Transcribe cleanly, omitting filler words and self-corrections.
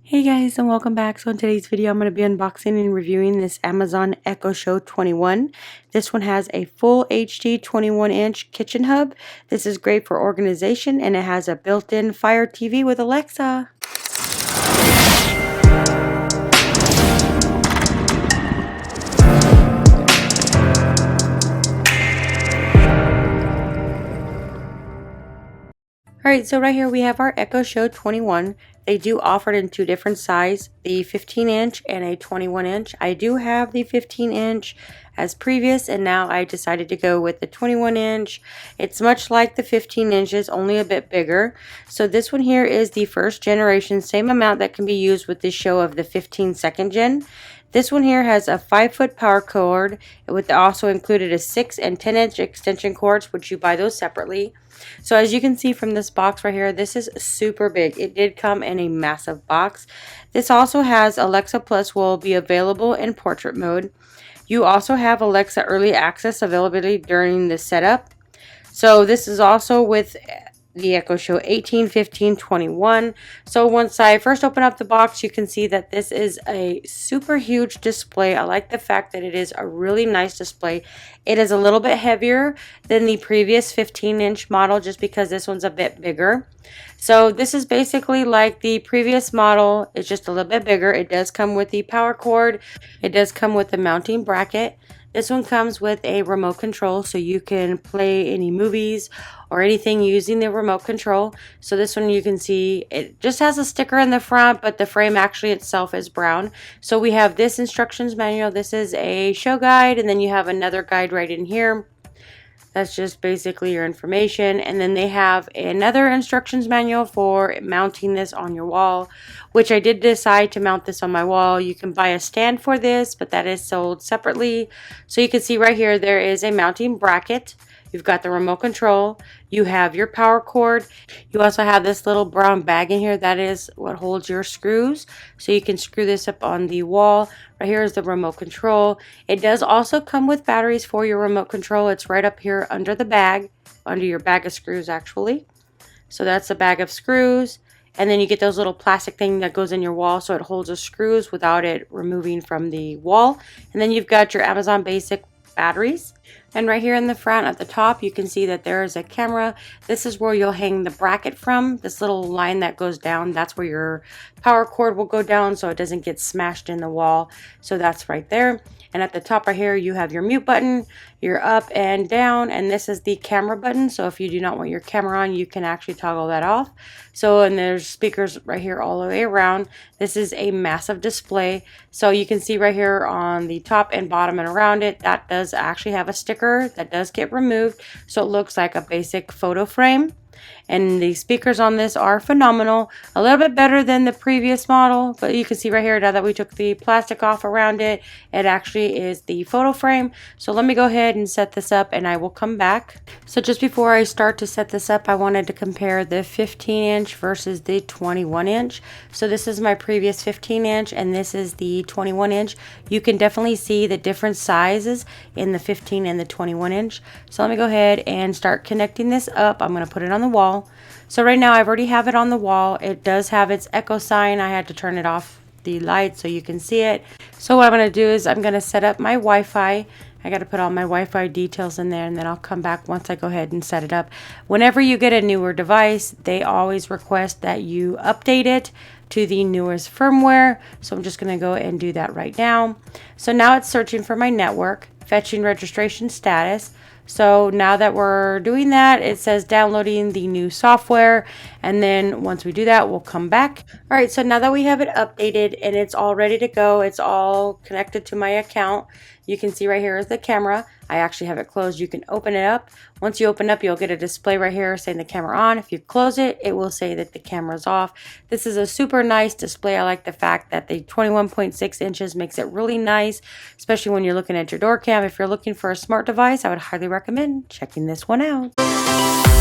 Hey guys, and welcome back. So in today's video I'm going to be unboxing and reviewing this Amazon Echo Show 21. This one has a full HD 21-inch kitchen hub. This is great for organization and it has a built-in Fire TV with Alexa. Alright, so right here we have our Echo Show 21. They do offer it in two different sizes, the 15-inch and a 21-inch. I do have the 15-inch as previous, and now I decided to go with the 21-inch. It's much like the 15 inches, only a bit bigger. So this one here is the first generation, same amount that can be used with this show of the 15 second gen. This one here has a 5-foot power cord, with also included a 6 and 10-inch extension cords, which you buy those separately. So as you can see from this box right here, this is super big. It did come in a massive box. This also has Alexa Plus will be available in portrait mode. You also have Alexa Early Access availability during the setup. So this is also with the Echo Show 18, 15, 21. So once I first open up the box, you can see that this is a super huge display. I like the fact that it is a really nice display. It is a little bit heavier than the previous 15-inch model just because this one's a bit bigger. So this is basically like the previous model. It's just a little bit bigger. It does come with the power cord. It does come with the mounting bracket. This one comes with a remote control, so you can play any movies or anything using the remote control. So this one you can see it just has a sticker in the front, but the frame actually itself is brown. So we have this instructions manual. This is a show guide, and then you have another guide right in here. That's just basically your information. And then they have another instructions manual for mounting this on your wall, which I did decide to mount this on my wall. You can buy a stand for this, but that is sold separately. So you can see right here, there is a mounting bracket. You've got the remote control. You have your power cord. You also have this little brown bag in here. That is what holds your screws. So you can screw this up on the wall. Right here is the remote control. It does also come with batteries for your remote control. It's right up here under the bag, under your bag of screws actually. So that's a bag of screws. And then you get those little plastic thing that goes in your wall so it holds the screws without it removing from the wall. And then you've got your Amazon Basic batteries. And right here in the front at the top, you can see that there is a camera. This is where you'll hang the bracket from. This little line that goes down, that's where your power cord will go down so it doesn't get smashed in the wall. So that's right there. And at the top right here, you have your mute button, your up and down, and this is the camera button. So if you do not want your camera on, you can actually toggle that off. So, and there's speakers right here all the way around. This is a massive display. So you can see right here on the top and bottom and around it, that does actually have a sticker that does get removed. So it looks like a basic photo frame. And the speakers on this are phenomenal. A little bit better than the previous model, but you can see right here now that we took the plastic off around it, it actually is the photo frame. So let me go ahead and set this up and I will come back. So just before I start to set this up, I wanted to compare the 15-inch versus the 21-inch. So this is my previous 15-inch and this is the 21-inch. You can definitely see the different sizes in the 15 and the 21-inch. So let me go ahead and start connecting this up. I'm going to put it on the wall. So right now I've already have it on the wall. It does have its echo sign. I had to turn it off the light so you can see it. So what I'm going to do is I'm going to set up my Wi-Fi. I got to put all my Wi-Fi details in there and then I'll come back once I go ahead and set it up. Whenever you get a newer device, they always request that you update it to the newest firmware. So I'm just going to go and do that right now. So now it's searching for my network, fetching registration status. So now that we're doing that, it says downloading the new software. And then once we do that, we'll come back. All right, so now that we have it updated and it's all ready to go, it's all connected to my account. You can see right here is the camera. I actually have it closed. You can open it up. Once you open up, you'll get a display right here saying the camera on. If you close it, it will say that the camera's off. This is a super nice display. I like the fact that the 21.6 inches makes it really nice, especially when you're looking at your door cam. If you're looking for a smart device, I would highly recommend checking this one out.